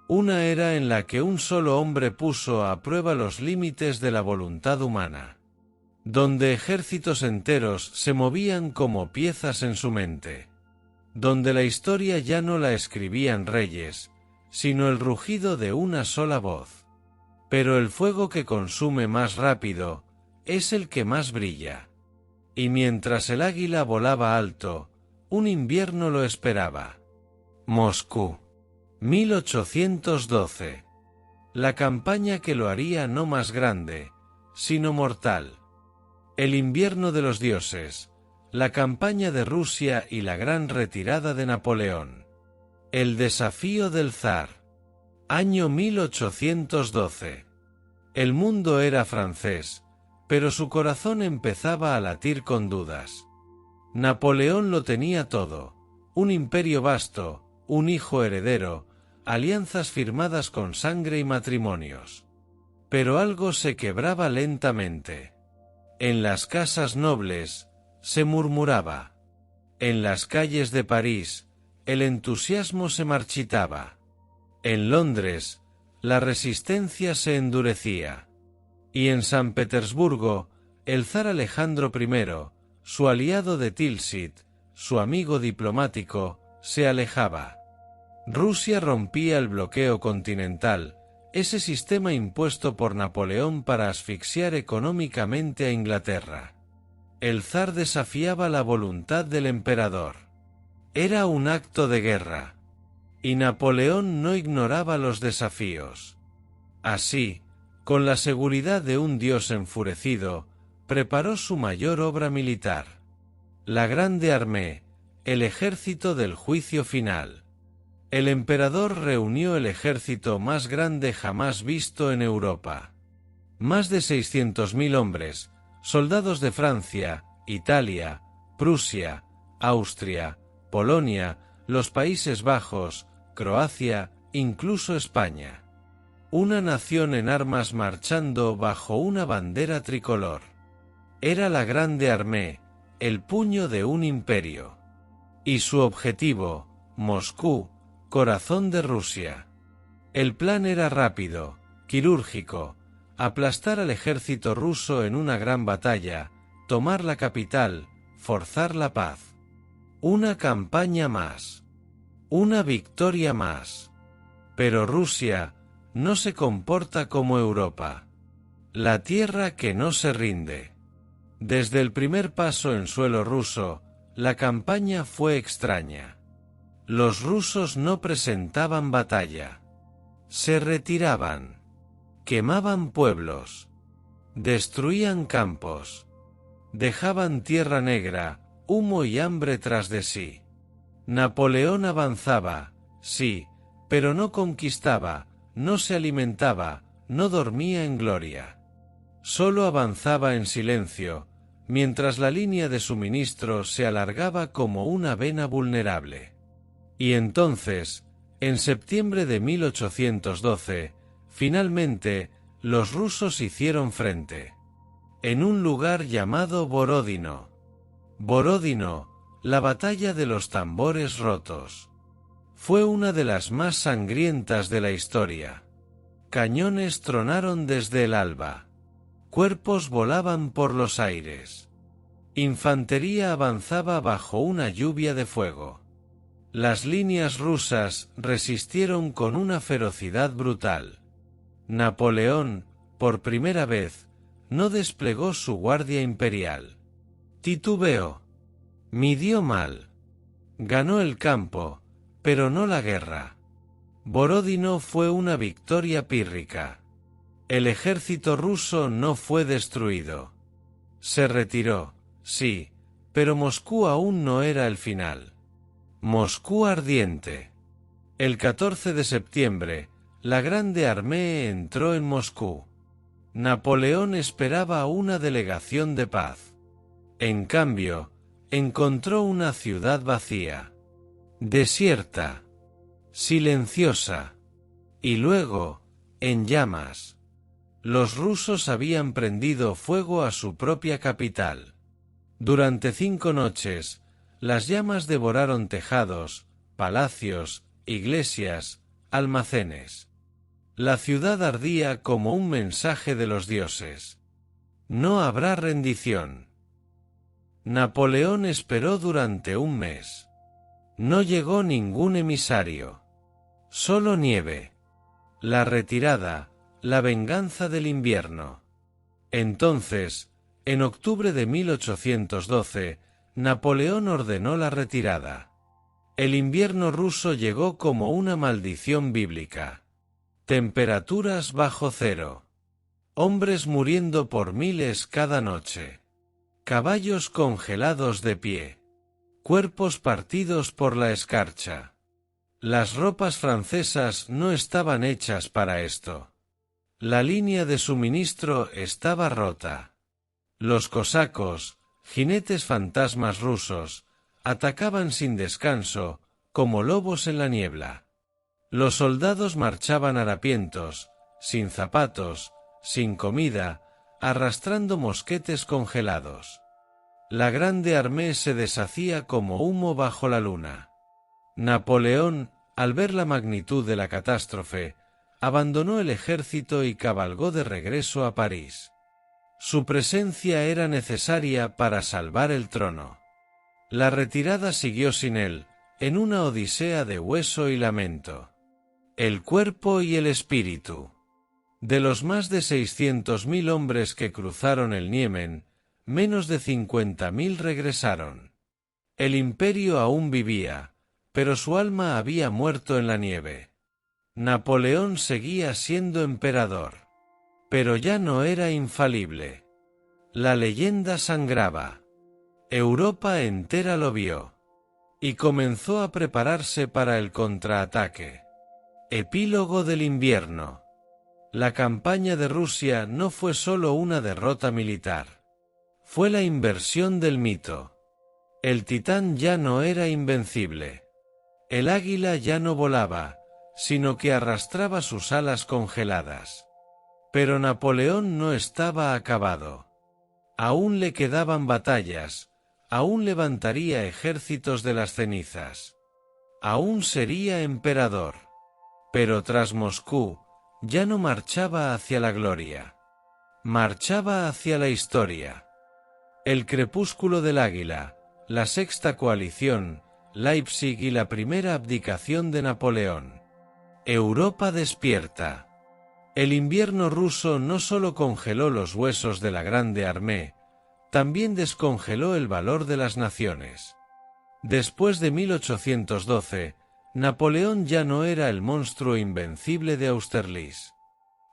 Una era en la que un solo hombre puso a prueba los límites de la voluntad humana. Donde ejércitos enteros se movían como piezas en su mente. Donde la historia ya no la escribían reyes, sino el rugido de una sola voz. Pero el fuego que consume más rápido, es el que más brilla. Y mientras el águila volaba alto, un invierno lo esperaba. Moscú. 1812. La campaña que lo haría no más grande, sino mortal. El invierno de los dioses, la campaña de Rusia y la gran retirada de Napoleón. El desafío del zar. Año 1812. El mundo era francés, pero su corazón empezaba a latir con dudas. Napoleón lo tenía todo, un imperio vasto, un hijo heredero, alianzas firmadas con sangre y matrimonios. Pero algo se quebraba lentamente. En las casas nobles, se murmuraba. En las calles de París, el entusiasmo se marchitaba. En Londres, la resistencia se endurecía. Y en San Petersburgo, el zar Alejandro I, su aliado de Tilsit, su amigo diplomático, se alejaba. Rusia rompía el bloqueo continental, ese sistema impuesto por Napoleón para asfixiar económicamente a Inglaterra. El zar desafiaba la voluntad del emperador. Era un acto de guerra. Y Napoleón no ignoraba los desafíos. Así, con la seguridad de un dios enfurecido, preparó su mayor obra militar. La Grande Armée, el ejército del juicio final. El emperador reunió el ejército más grande jamás visto en Europa. Más de 600.000 hombres, soldados de Francia, Italia, Prusia, Austria, Polonia, los Países Bajos, Croacia, incluso España. Una nación en armas marchando bajo una bandera tricolor. Era la Grande Armée, el puño de un imperio. Y su objetivo, Moscú, corazón de Rusia. El plan era rápido, quirúrgico, aplastar al ejército ruso en una gran batalla, tomar la capital, forzar la paz. Una campaña más. Una victoria más. Pero Rusia no se comporta como Europa. La tierra que no se rinde. Desde el primer paso en suelo ruso, la campaña fue extraña. Los rusos no presentaban batalla. Se retiraban. Quemaban pueblos. Destruían campos. Dejaban tierra negra, humo y hambre tras de sí. Napoleón avanzaba, sí, pero no conquistaba, no se alimentaba, no dormía en gloria. Solo avanzaba en silencio, mientras la línea de suministro se alargaba como una vena vulnerable. Y entonces, en septiembre de 1812, finalmente, los rusos hicieron frente. En un lugar llamado Borodino. Borodino, la batalla de los tambores rotos. Fue una de las más sangrientas de la historia. Cañones tronaron desde el alba. Cuerpos volaban por los aires. Infantería avanzaba bajo una lluvia de fuego. Las líneas rusas resistieron con una ferocidad brutal. Napoleón, por primera vez, no desplegó su guardia imperial. Titubeó. Midió mal. Ganó el campo, pero no la guerra. Borodino fue una victoria pírrica. El ejército ruso no fue destruido. Se retiró, sí, pero Moscú aún no era el final. Moscú ardiente. El 14 de septiembre, la Grande Armée entró en Moscú. Napoleón esperaba una delegación de paz. En cambio, encontró una ciudad vacía. Desierta. Silenciosa. Y luego, en llamas. Los rusos habían prendido fuego a su propia capital. Durante 5 noches, las llamas devoraron tejados, palacios, iglesias, almacenes. La ciudad ardía como un mensaje de los dioses. No habrá rendición. Napoleón esperó durante un mes. No llegó ningún emisario. Solo nieve. La retirada, la venganza del invierno. Entonces, en octubre de 1812, Napoleón ordenó la retirada. El invierno ruso llegó como una maldición bíblica. Temperaturas bajo cero. Hombres muriendo por miles cada noche. Caballos congelados de pie. Cuerpos partidos por la escarcha. Las ropas francesas no estaban hechas para esto. La línea de suministro estaba rota. Los cosacos, jinetes fantasmas rusos, atacaban sin descanso, como lobos en la niebla. Los soldados marchaban harapientos, sin zapatos, sin comida, arrastrando mosquetes congelados. La Grande Armée se deshacía como humo bajo la luna. Napoleón, al ver la magnitud de la catástrofe, abandonó el ejército y cabalgó de regreso a París. Su presencia era necesaria para salvar el trono. La retirada siguió sin él, en una odisea de hueso y lamento. El cuerpo y el espíritu. De los más de 600.000 hombres que cruzaron el Niemen, menos de 50.000 regresaron. El imperio aún vivía, pero su alma había muerto en la nieve. Napoleón seguía siendo emperador. Pero ya no era infalible. La leyenda sangraba. Europa entera lo vio. Y comenzó a prepararse para el contraataque. Epílogo del invierno. La campaña de Rusia no fue solo una derrota militar. Fue la inversión del mito. El titán ya no era invencible. El águila ya no volaba, sino que arrastraba sus alas congeladas. Pero Napoleón no estaba acabado. Aún le quedaban batallas, aún levantaría ejércitos de las cenizas. Aún sería emperador. Pero tras Moscú, ya no marchaba hacia la gloria. Marchaba hacia la historia. El crepúsculo del águila, la sexta coalición, Leipzig y la primera abdicación de Napoleón. Europa despierta. El invierno ruso no solo congeló los huesos de la Grande Armée, también descongeló el valor de las naciones. Después de 1812, Napoleón ya no era el monstruo invencible de Austerlitz.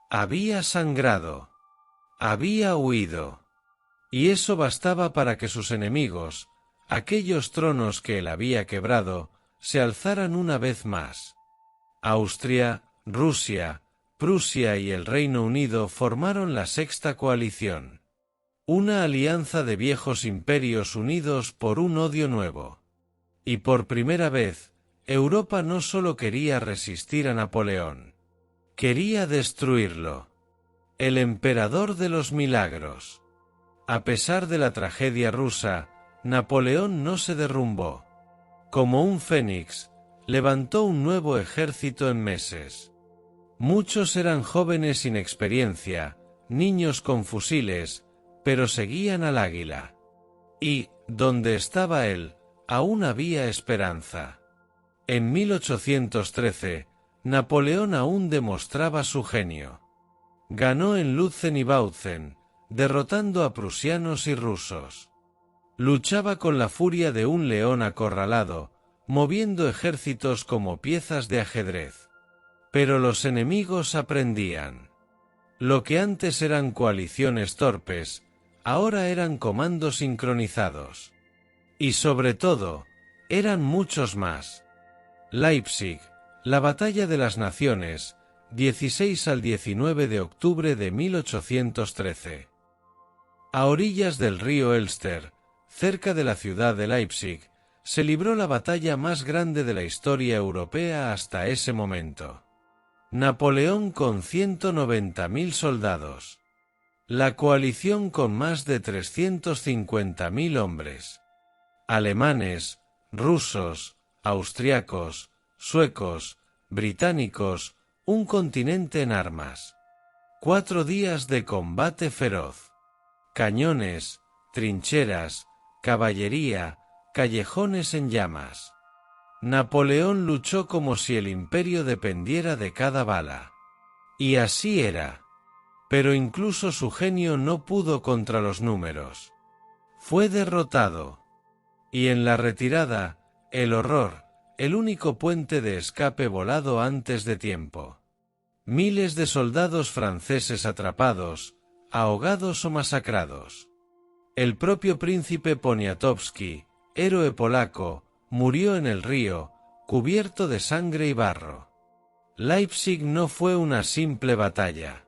Había sangrado. Había huido. Y eso bastaba para que sus enemigos, aquellos tronos que él había quebrado, se alzaran una vez más. Austria, Rusia, Prusia y el Reino Unido formaron la Sexta Coalición. Una alianza de viejos imperios unidos por un odio nuevo. Y por primera vez, Europa no solo quería resistir a Napoleón. Quería destruirlo. El emperador de los milagros. A pesar de la tragedia rusa, Napoleón no se derrumbó. Como un fénix, levantó un nuevo ejército en meses. Muchos eran jóvenes sin experiencia, niños con fusiles, pero seguían al águila. Y, donde estaba él, aún había esperanza. En 1813, Napoleón aún demostraba su genio. Ganó en Lützen y Bautzen, derrotando a prusianos y rusos. Luchaba con la furia de un león acorralado, moviendo ejércitos como piezas de ajedrez. Pero los enemigos aprendían. Lo que antes eran coaliciones torpes, ahora eran comandos sincronizados. Y sobre todo, eran muchos más. Leipzig, la Batalla de las Naciones, 16 al 19 de octubre de 1813. A orillas del río Elster, cerca de la ciudad de Leipzig, se libró la batalla más grande de la historia europea hasta ese momento. Napoleón con 190.000 soldados. La coalición con más de 350.000 hombres. Alemanes, rusos, austriacos, suecos, británicos, un continente en armas. 4 días de combate feroz. Cañones, trincheras, caballería, callejones en llamas. Napoleón luchó como si el imperio dependiera de cada bala. Y así era. Pero incluso su genio no pudo contra los números. Fue derrotado. Y en la retirada, el horror, el único puente de escape volado antes de tiempo. Miles de soldados franceses atrapados, ahogados o masacrados. El propio príncipe Poniatowski, héroe polaco, murió en el río, cubierto de sangre y barro. Leipzig no fue una simple batalla.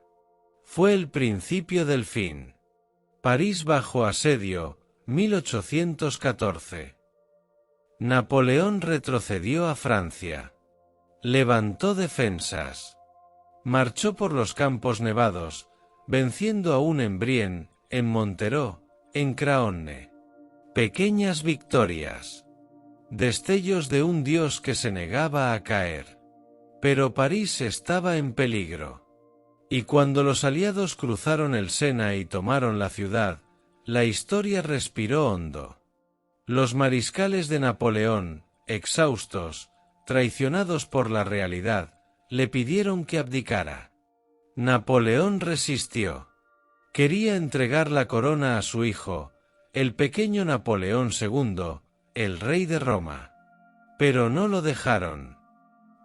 Fue el principio del fin. París bajo asedio, 1814. Napoleón retrocedió a Francia. Levantó defensas. Marchó por los campos nevados, venciendo aún en Brienne, en Montereau, en Craonne. Pequeñas victorias. Destellos de un dios que se negaba a caer. Pero París estaba en peligro. Y cuando los aliados cruzaron el Sena y tomaron la ciudad, la historia respiró hondo. Los mariscales de Napoleón, exhaustos, traicionados por la realidad, le pidieron que abdicara. Napoleón resistió. Quería entregar la corona a su hijo, el pequeño Napoleón II, el rey de Roma. Pero no lo dejaron.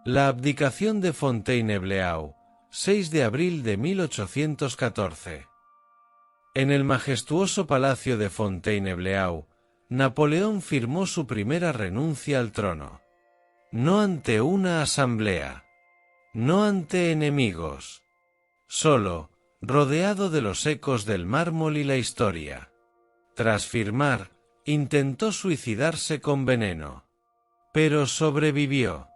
La abdicación de Fontainebleau, 6 de abril de 1814. En el majestuoso palacio de Fontainebleau, Napoleón firmó su primera renuncia al trono. No ante una asamblea. No ante enemigos. Solo, rodeado de los ecos del mármol y la historia. Tras firmar, intentó suicidarse con veneno. Pero sobrevivió.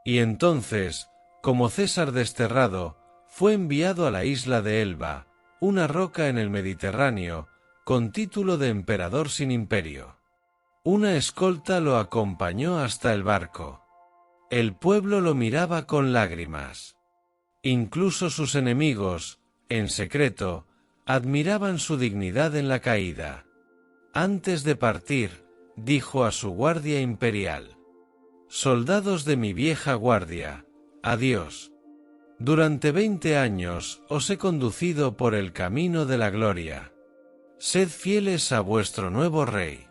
Y entonces, como César desterrado, fue enviado a la isla de Elba, una roca en el Mediterráneo, con título de emperador sin imperio. Una escolta lo acompañó hasta el barco. El pueblo lo miraba con lágrimas. Incluso sus enemigos, en secreto, admiraban su dignidad en la caída. Antes de partir, dijo a su guardia imperial: «Soldados de mi vieja guardia, adiós. Durante 20 años os he conducido por el camino de la gloria. Sed fieles a vuestro nuevo rey.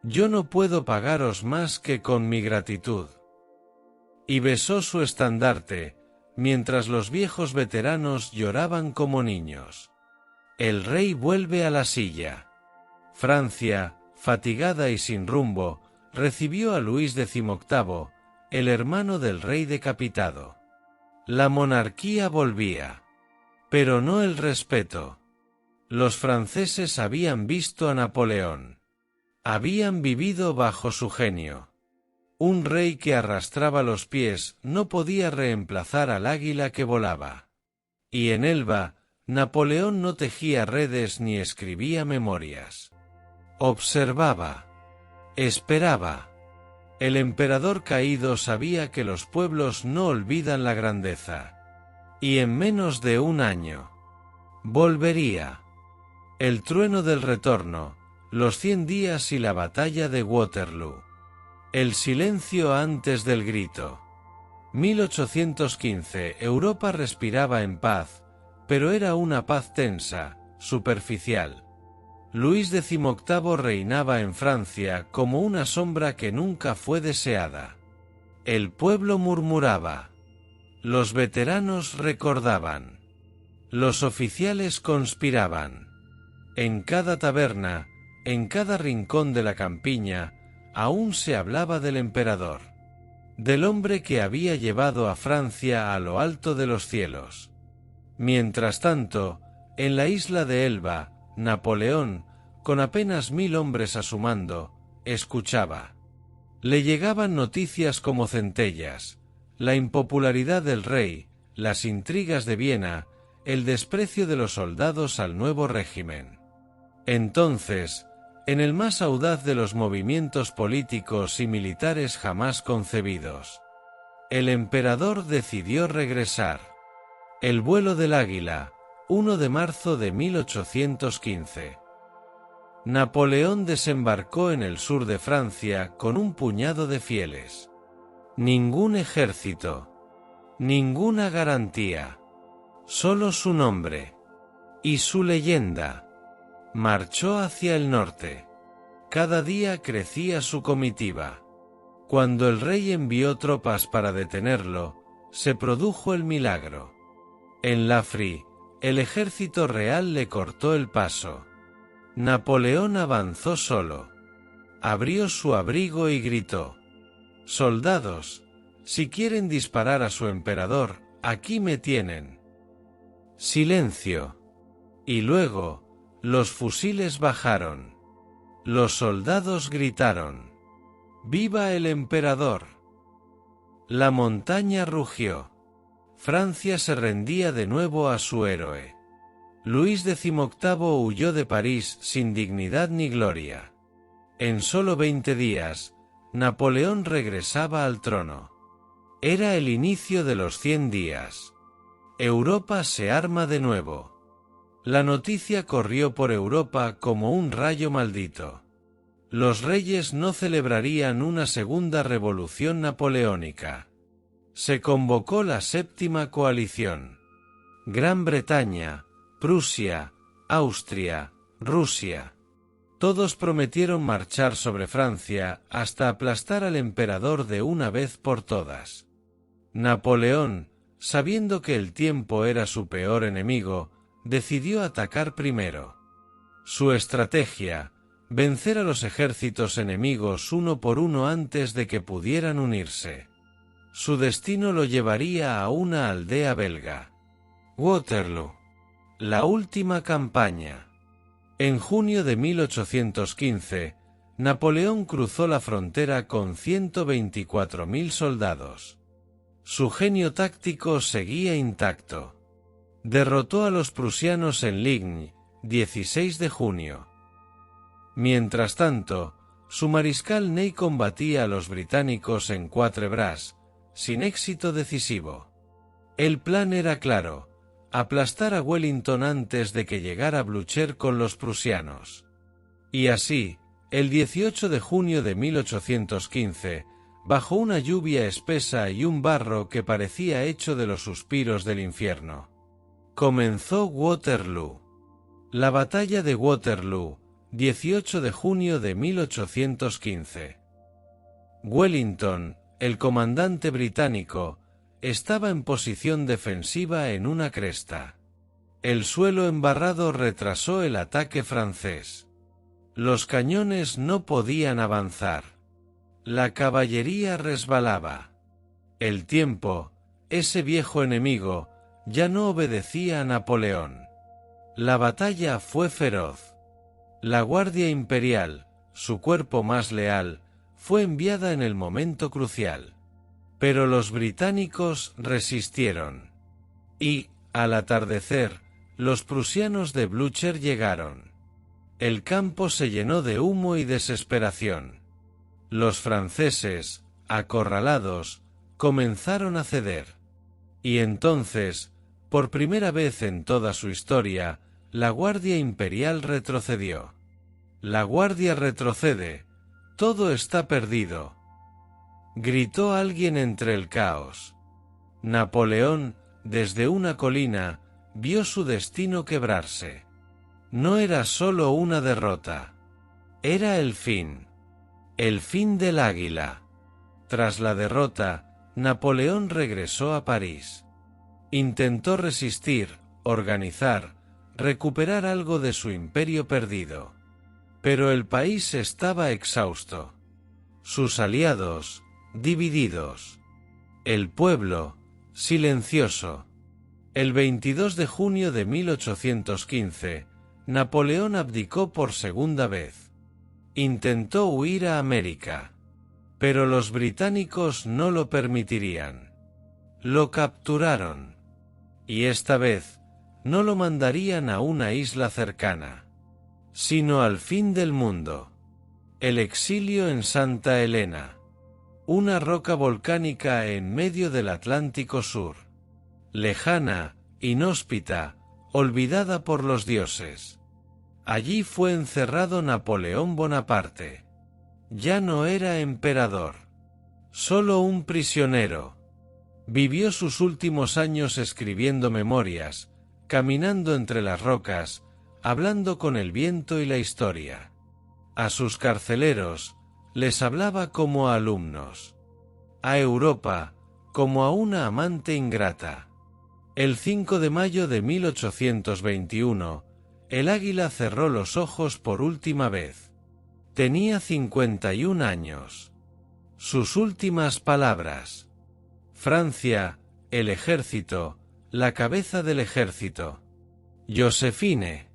Yo no puedo pagaros más que con mi gratitud». Y besó su estandarte, mientras los viejos veteranos lloraban como niños. El rey vuelve a la silla. Francia, fatigada y sin rumbo, recibió a Luis XVIII, el hermano del rey decapitado. La monarquía volvía. Pero no el respeto. Los franceses habían visto a Napoleón. Habían vivido bajo su genio. Un rey que arrastraba los pies no podía reemplazar al águila que volaba. Y en Elba, Napoleón no tejía redes ni escribía memorias. Observaba. Esperaba. El emperador caído sabía que los pueblos no olvidan la grandeza. Y en menos de un año volvería. El trueno del retorno, los 100 días y la batalla de Waterloo. El silencio antes del grito. 1815. Europa respiraba en paz, pero era una paz tensa, superficial. Luis XVIII reinaba en Francia como una sombra que nunca fue deseada. El pueblo murmuraba. Los veteranos recordaban. Los oficiales conspiraban. En cada taberna, en cada rincón de la campiña, aún se hablaba del emperador. Del hombre que había llevado a Francia a lo alto de los cielos. Mientras tanto, en la isla de Elba, Napoleón, con apenas 1000 hombres a su mando, escuchaba. Le llegaban noticias como centellas, la impopularidad del rey, las intrigas de Viena, el desprecio de los soldados al nuevo régimen. Entonces, en el más audaz de los movimientos políticos y militares jamás concebidos, el emperador decidió regresar. El vuelo del águila, 1 de marzo de 1815. Napoleón desembarcó en el sur de Francia con un puñado de fieles. Ningún ejército. Ninguna garantía. Solo su nombre. Y su leyenda. Marchó hacia el norte. Cada día crecía su comitiva. Cuando el rey envió tropas para detenerlo, se produjo el milagro. En Lafri, el ejército real le cortó el paso. Napoleón avanzó solo. Abrió su abrigo y gritó: «Soldados, si quieren disparar a su emperador, aquí me tienen». Silencio. Y luego, los fusiles bajaron. Los soldados gritaron: «¡Viva el emperador!». La montaña rugió. Francia se rendía de nuevo a su héroe. Luis XVIII huyó de París sin dignidad ni gloria. En solo 20 días, Napoleón regresaba al trono. Era el inicio de los 100 días. Europa se arma de nuevo. La noticia corrió por Europa como un rayo maldito. Los reyes no celebrarían una segunda revolución napoleónica. Se convocó la séptima coalición. Gran Bretaña, Prusia, Austria, Rusia. Todos prometieron marchar sobre Francia hasta aplastar al emperador de una vez por todas. Napoleón, sabiendo que el tiempo era su peor enemigo, decidió atacar primero. Su estrategia: vencer a los ejércitos enemigos uno por uno antes de que pudieran unirse. Su destino lo llevaría a una aldea belga. Waterloo. La última campaña. En junio de 1815, Napoleón cruzó la frontera con 124.000 soldados. Su genio táctico seguía intacto. Derrotó a los prusianos en Ligny, 16 de junio. Mientras tanto, su mariscal Ney combatía a los británicos en Quatre Bras, sin éxito decisivo. El plan era claro: aplastar a Wellington antes de que llegara Blücher con los prusianos. Y así, el 18 de junio de 1815, bajo una lluvia espesa y un barro que parecía hecho de los suspiros del infierno, comenzó Waterloo. La batalla de Waterloo, 18 de junio de 1815. Wellington, el comandante británico, estaba en posición defensiva en una cresta. El suelo embarrado retrasó el ataque francés. Los cañones no podían avanzar. La caballería resbalaba. El tiempo, ese viejo enemigo, ya no obedecía a Napoleón. La batalla fue feroz. La Guardia Imperial, su cuerpo más leal, fue enviada en el momento crucial. Pero los británicos resistieron. Y, al atardecer, los prusianos de Blücher llegaron. El campo se llenó de humo y desesperación. Los franceses, acorralados, comenzaron a ceder. Y entonces, por primera vez en toda su historia, la Guardia Imperial retrocedió. La Guardia retrocede, todo está perdido. Gritó alguien entre el caos. Napoleón, desde una colina, vio su destino quebrarse. No era solo una derrota. Era el fin. El fin del águila. Tras la derrota, Napoleón regresó a París. Intentó resistir, organizar, recuperar algo de su imperio perdido. Pero el país estaba exhausto. Sus aliados, divididos. El pueblo, silencioso. El 22 de junio de 1815, Napoleón abdicó por segunda vez. Intentó huir a América. Pero los británicos no lo permitirían. Lo capturaron. Y esta vez, no lo mandarían a una isla cercana, sino al fin del mundo. El exilio en Santa Elena. Una roca volcánica en medio del Atlántico Sur. Lejana, inhóspita, olvidada por los dioses. Allí fue encerrado Napoleón Bonaparte. Ya no era emperador. Solo un prisionero. Vivió sus últimos años escribiendo memorias, caminando entre las rocas, hablando con el viento y la historia. A sus carceleros, les hablaba como a alumnos. A Europa, como a una amante ingrata. El 5 de mayo de 1821, el águila cerró los ojos por última vez. Tenía 51 años. Sus últimas palabras. Francia, el ejército, la cabeza del ejército. Joséphine.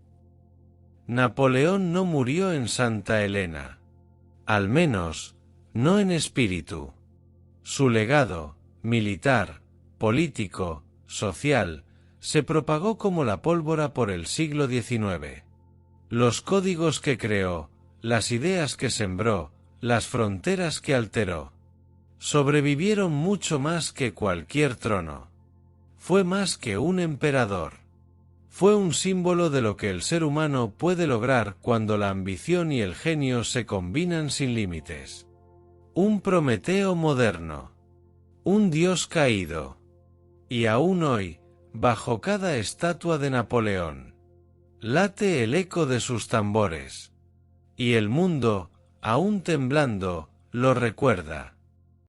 Napoleón no murió en Santa Elena. Al menos, no en espíritu. Su legado, militar, político, social, se propagó como la pólvora por el siglo XIX. Los códigos que creó, las ideas que sembró, las fronteras que alteró, sobrevivieron mucho más que cualquier trono. Fue más que un emperador. Fue un símbolo de lo que el ser humano puede lograr cuando la ambición y el genio se combinan sin límites. Un Prometeo moderno. Un dios caído. Y aún hoy, bajo cada estatua de Napoleón, late el eco de sus tambores. Y el mundo, aún temblando, lo recuerda.